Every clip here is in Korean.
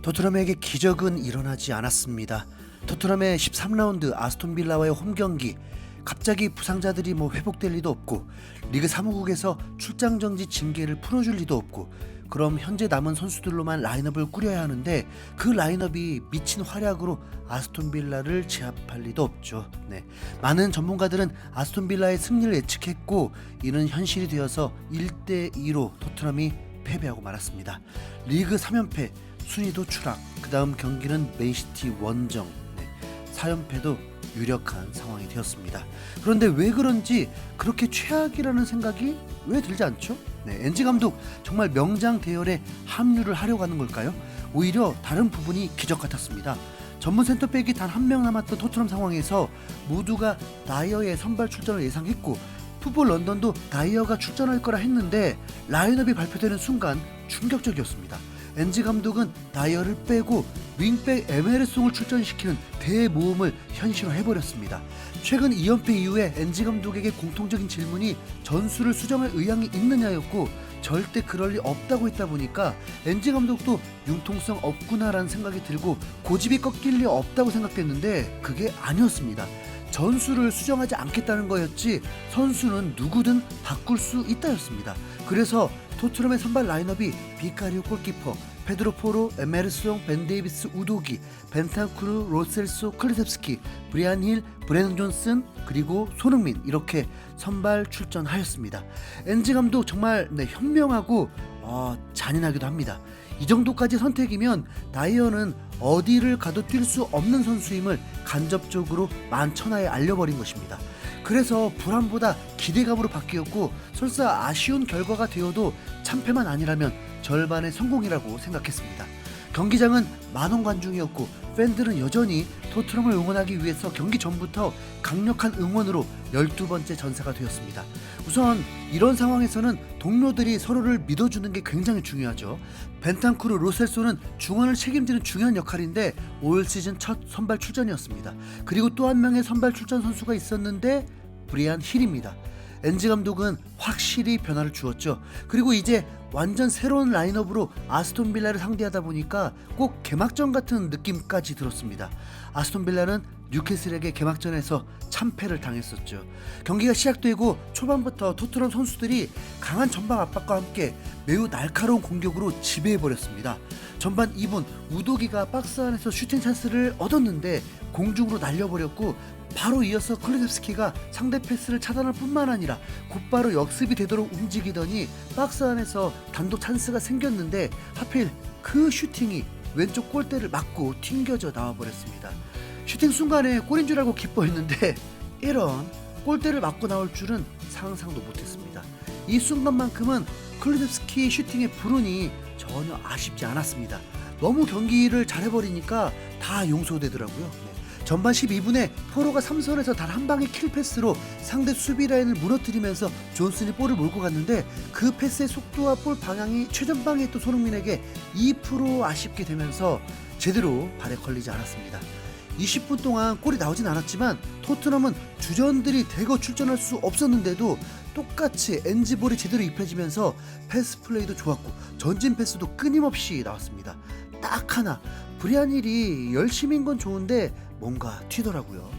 토트넘에게 기적은 일어나지 않았습니다. 토트넘의 13라운드 아스톤빌라와의 홈경기, 갑자기 부상자들이 회복될 리도 없고 리그 사무국에서 출장 정지 징계를 풀어줄 리도 없고, 그럼 현재 남은 선수들로만 라인업을 꾸려야 하는데 그 라인업이 미친 활약으로 아스톤빌라를 제압할 리도 없죠. 많은 전문가들은 아스톤빌라의 승리를 예측했고, 이는 현실이 되어서 1대2로 토트넘이 패배하고 말았습니다. 리그 3연패, 순위도 추락, 그 다음 경기는 맨시티 원정, 4연패도 유력한 상황이 되었습니다. 그런데 왜 그런지 그렇게 최악이라는 생각이 왜 들지 않죠? 엔지 감독 정말 명장 대열에 합류를 하려고 하는 걸까요? 오히려 다른 부분이 기적 같았습니다. 전문 센터백이 단 한 명 남았던 토트넘 상황에서 모두가 다이어의 선발 출전을 예상했고, 풋볼 런던도 다이어가 출전할 거라 했는데 라인업이 발표되는 순간 충격적이었습니다. 엔지 감독은 다이어를 빼고 윙백 에메르송을 출전시키는 대모험을 현실화해버렸습니다. 최근 2연패 이후에 엔지 감독에게 공통적인 질문이 전술을 수정할 의향이 있느냐였고, 절대 그럴 리 없다고 했다 보니까 엔지 감독도 융통성 없구나라는 생각이 들고 고집이 꺾일 리 없다고 생각됐는데 그게 아니었습니다. 전술을 수정하지 않겠다는 거였지 선수는 누구든 바꿀 수 있다였습니다. 그래서 토트넘의 선발 라인업이 비카리오 골키퍼, 페드로 포로, 에메르송, 벤 데이비스, 우도기, 벤탄쿠르, 로셀소, 클리셉스키, 브리안 힐, 브레넌 존슨, 그리고 손흥민, 이렇게 선발 출전하였습니다. 엔지 감독 정말 현명하고 잔인하기도 합니다. 이 정도까지 선택이면 다이어는 어디를 가도 뛸 수 없는 선수임을 간접적으로 만천하에 알려버린 것입니다. 그래서 불안보다 기대감으로 바뀌었고, 설사 아쉬운 결과가 되어도 참패만 아니라면 절반의 성공이라고 생각했습니다. 경기장은 만원 관중이었고 팬들은 여전히 토트넘을 응원하기 위해서 경기 전부터 강력한 응원으로 12번째 전사가 되었습니다. 우선 이런 상황에서는 동료들이 서로를 믿어주는 게 굉장히 중요하죠. 벤탄쿠르, 로셀소는 중원을 책임지는 중요한 역할인데 올 시즌 첫 선발 출전이었습니다. 그리고 또 한 명의 선발 출전 선수가 있었는데 브리안 힐입니다. 엔지 감독은 확실히 변화를 주었죠. 그리고 이제 완전 새로운 라인업으로 아스톤 빌라를 상대하다 보니까 꼭 개막전 같은 느낌까지 들었습니다. 아스톤 빌라는 뉴캐슬에게 개막전에서 참패를 당했었죠. 경기가 시작되고 초반부터 토트넘 선수들이 강한 전방 압박과 함께 매우 날카로운 공격으로 지배해버렸습니다. 전반 2분 우도기가 박스 안에서 슈팅 찬스를 얻었는데 공중으로 날려버렸고, 바로 이어서 클루셉스키가 상대 패스를 차단할 뿐만 아니라 곧바로 역습이 되도록 움직이더니 박스 안에서 단독 찬스가 생겼는데 하필 그 슈팅이 왼쪽 골대를 맞고 튕겨져 나와버렸습니다. 슈팅 순간에 골인 줄 알고 기뻐했는데 이런 골대를 맞고 나올 줄은 상상도 못했습니다. 이 순간만큼은 클루셉스키의 슈팅의 불운이 전혀 아쉽지 않았습니다. 너무 경기를 잘해버리니까 다 용서되더라고요. 전반 12분에 포로가 3선에서 단 한 방의 킬패스로 상대 수비 라인을 무너뜨리면서 존슨이 볼을 몰고 갔는데 그 패스의 속도와 볼 방향이 최전방에 있던 손흥민에게 2% 아쉽게 되면서 제대로 발에 걸리지 않았습니다. 20분 동안 골이 나오진 않았지만 토트넘은 주전들이 대거 출전할 수 없었는데도 똑같이 엔지볼이 제대로 입혀지면서 패스 플레이도 좋았고 전진 패스도 끊임없이 나왔습니다. 딱 하나, 브리안 힐이 열심인 건 좋은데 뭔가 튀더라고요.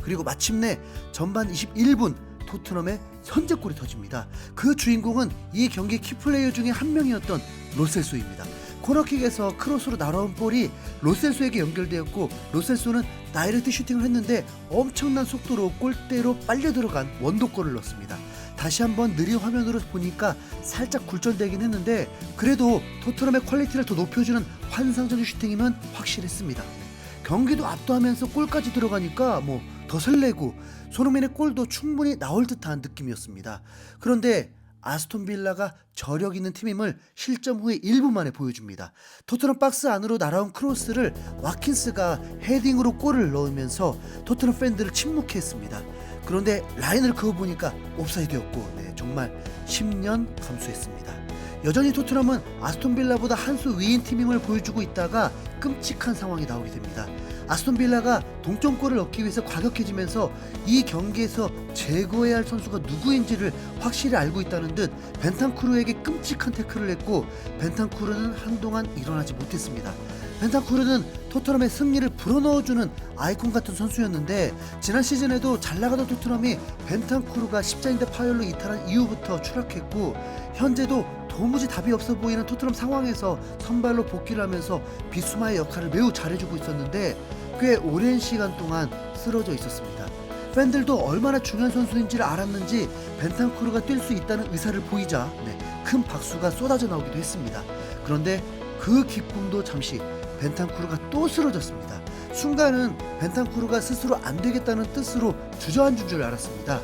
그리고 마침내 전반 21분 토트넘의 선제골이 터집니다. 그 주인공은 이 경기 키플레이어 중에 한 명이었던 로셀소입니다. 코너킥에서 크로스로 날아온 볼이 로셀소에게 연결되었고, 로셀소는 다이렉트 슈팅을 했는데 엄청난 속도로 골대로 빨려 들어간 원더골을 넣었습니다. 다시 한번 느린 화면으로 보니까 살짝 굴절되긴 했는데 그래도 토트넘의 퀄리티를 더 높여주는 환상적인 슈팅이면 확실했습니다. 경기도 압도하면서 골까지 들어가니까 더 설레고 손흥민의 골도 충분히 나올 듯한 느낌이었습니다. 그런데 아스톤 빌라가 저력 있는 팀임을 실점 후에 1분 만에 보여줍니다. 토트넘 박스 안으로 날아온 크로스를 와킨스가 헤딩으로 골을 넣으면서 토트넘 팬들을 침묵해 했습니다. 그런데 라인을 그어보니까 옵사이드였고 정말 10년 감수했습니다. 여전히 토트넘은 아스톤 빌라보다 한 수 위인 팀임을 보여주고 있다가 끔찍한 상황이 나오게 됩니다. 아스톤 빌라가 동점골을 얻기 위해서 과격해지면서 이 경기에서 제거해야 할 선수가 누구인지를 확실히 알고 있다는 듯 벤탄쿠르에게 끔찍한 태클을 했고, 벤탄쿠르는 한동안 일어나지 못했습니다. 벤탄쿠르는 토트넘의 승리를 불어넣어주는 아이콘 같은 선수였는데, 지난 시즌에도 잘나가던 토트넘이 벤탄쿠르가 십자인대 파열로 이탈한 이후부터 추락했고, 현재도 도무지 답이 없어 보이는 토트넘 상황에서 선발로 복귀를 하면서 비수마의 역할을 매우 잘해주고 있었는데 꽤 오랜 시간 동안 쓰러져 있었습니다. 팬들도 얼마나 중요한 선수인지를 알았는지 벤탄쿠르가 뛸 수 있다는 의사를 보이자 큰 박수가 쏟아져 나오기도 했습니다. 그런데 그 기쁨도 잠시 벤탄쿠르가 또 쓰러졌습니다. 순간은 벤탄쿠르가 스스로 안 되겠다는 뜻으로 주저앉은 줄 알았습니다.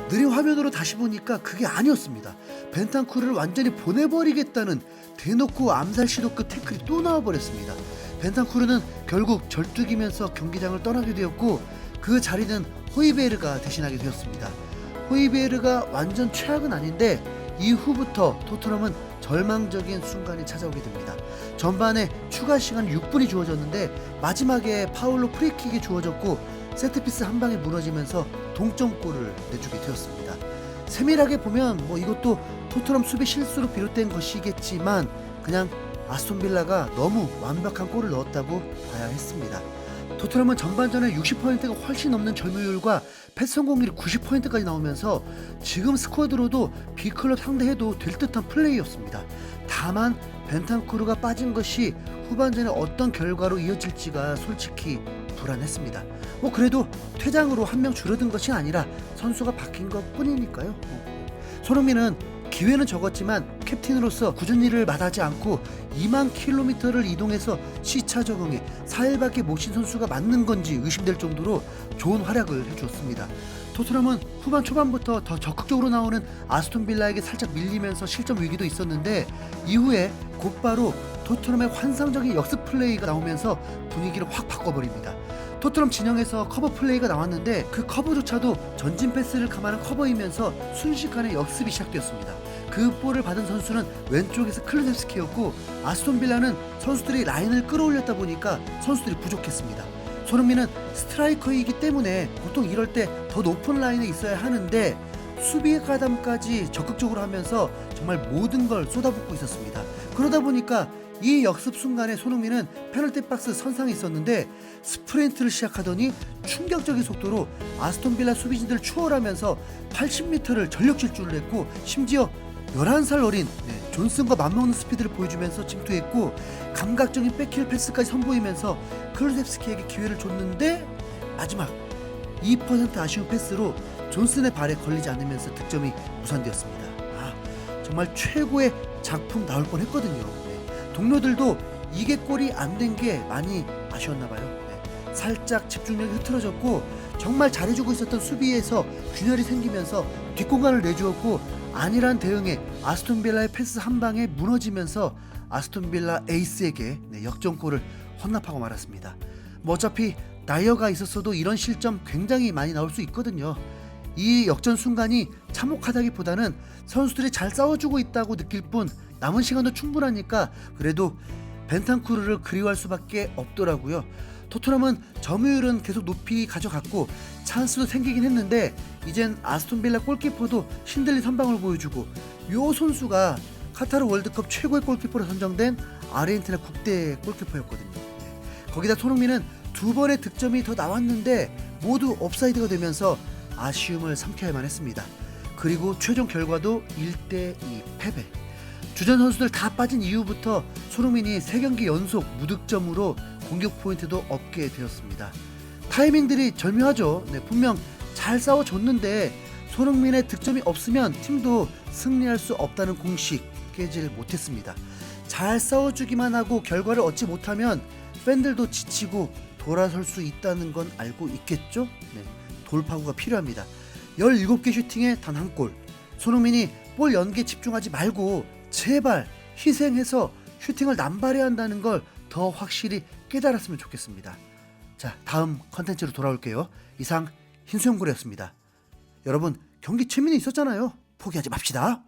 느린 화면으로 다시 보니까 그게 아니었습니다. 벤탄쿠르를 완전히 보내버리겠다는 대놓고 암살 시도급 태클이 또 나와버렸습니다. 벤탄쿠르는 결국 절뚝이면서 경기장을 떠나게 되었고, 그 자리는 호이베르가 대신하게 되었습니다. 호이베르가 완전 최악은 아닌데 이후부터 토트넘은 절망적인 순간이 찾아오게 됩니다. 전반에 추가 시간 6분이 주어졌는데 마지막에 파울로 프리킥이 주어졌고 세트피스 한 방에 무너지면서 동점골을 내주게 되었습니다. 세밀하게 보면 이것도 토트넘 수비 실수로 비롯된 것이겠지만 그냥 아스톤 빌라가 너무 완벽한 골을 넣었다고 봐야 했습니다. 토트넘은 전반전에 60%가 훨씬 넘는 점유율과 패스 성공률이 90%까지 나오면서 지금 스쿼드로도 B클럽 상대해도 될 듯한 플레이였습니다. 다만 벤탄쿠르가 빠진 것이 후반전에 어떤 결과로 이어질지가 솔직히 불안했습니다. 그래도 퇴장으로 한 명 줄어든 것이 아니라 선수가 바뀐 것 뿐이니까요. 손흥민은 기회는 적었지만 캡틴으로서 굳은 일을 마다하지 않고 2만 킬로미터를 이동해서 시차 적응에 4일밖에 못 쉰 선수가 맞는 건지 의심될 정도로 좋은 활약을 해주었습니다. 토트넘은 후반 초반부터 더 적극적으로 나오는 아스톤 빌라에게 살짝 밀리면서 실점 위기도 있었는데 이후에 곧바로 토트넘의 환상적인 역습 플레이가 나오면서 분위기를 확 바꿔버립니다. 토트넘 진영에서 커버 플레이가 나왔는데 그 커버조차도 전진 패스를 감안한 커버이면서 순식간에 역습이 시작되었습니다. 그 볼을 받은 선수는 왼쪽에서 클루셉스키였고, 아스톤 빌라는 선수들이 라인을 끌어올렸다 보니까 선수들이 부족했습니다. 손흥민은 스트라이커이기 때문에 보통 이럴 때 더 높은 라인에 있어야 하는데 수비 가담까지 적극적으로 하면서 정말 모든 걸 쏟아붓고 있었습니다. 그러다 보니까 이 역습 순간에 손흥민은 페널티 박스 선상에 있었는데 스프린트를 시작하더니 충격적인 속도로 아스톤 빌라 수비진들을 추월하면서 80m를 전력 질주를 했고, 심지어 11살 어린 존슨과 맞먹는 스피드를 보여주면서 침투했고, 감각적인 백힐 패스까지 선보이면서 클루셉스키에게 기회를 줬는데 마지막 2% 아쉬운 패스로 존슨의 발에 걸리지 않으면서 득점이 무산되었습니다. 정말 최고의 작품 나올 뻔했거든요. 동료들도 이게 골이 안 된 게 많이 아쉬웠나봐요. 살짝 집중력이 흐트러졌고 정말 잘해주고 있었던 수비에서 균열이 생기면서 뒷공간을 내주었고, 안일한 대응에 아스톤 빌라의 패스 한 방에 무너지면서 아스톤 빌라 에이스에게 역전골을 헌납하고 말았습니다. 어차피 나이어가 있었어도 이런 실점 굉장히 많이 나올 수 있거든요. 이 역전 순간이 참혹하다기보다는 선수들이 잘 싸워주고 있다고 느낄 뿐 남은 시간도 충분하니까 그래도 벤탄쿠르를 그리워할 수밖에 없더라고요. 토트넘은 점유율은 계속 높이 가져갔고 찬스도 생기긴 했는데 이젠 아스톤 빌라 골키퍼도 신들린 선방을 보여주고, 요 선수가 카타르 월드컵 최고의 골키퍼로 선정된 아르헨티나 국대 골키퍼였거든요. 거기다 손흥민은 2번의 득점이 더 나왔는데 모두 옵사이드가 되면서 아쉬움을 삼켜야만 했습니다. 그리고 최종 결과도 1대2 패배. 주전 선수들 다 빠진 이후부터 손흥민이 3경기 연속 무득점으로 공격 포인트도 얻게 되었습니다. 타이밍들이 절묘하죠. 분명 잘 싸워줬는데 손흥민의 득점이 없으면 팀도 승리할 수 없다는 공식 깨질 못했습니다. 잘 싸워주기만 하고 결과를 얻지 못하면 팬들도 지치고 돌아설 수 있다는 건 알고 있겠죠? 돌파구가 필요합니다. 17개 슈팅에 단 한 골. 손흥민이 볼 연기에 집중하지 말고 제발 희생해서 슈팅을 남발해야 한다는 걸 더 확실히 깨달았으면 좋겠습니다. 자, 다음 컨텐츠로 돌아올게요. 이상 흰수염고래였습니다. 여러분, 경기 재미는 있었잖아요. 포기하지 맙시다.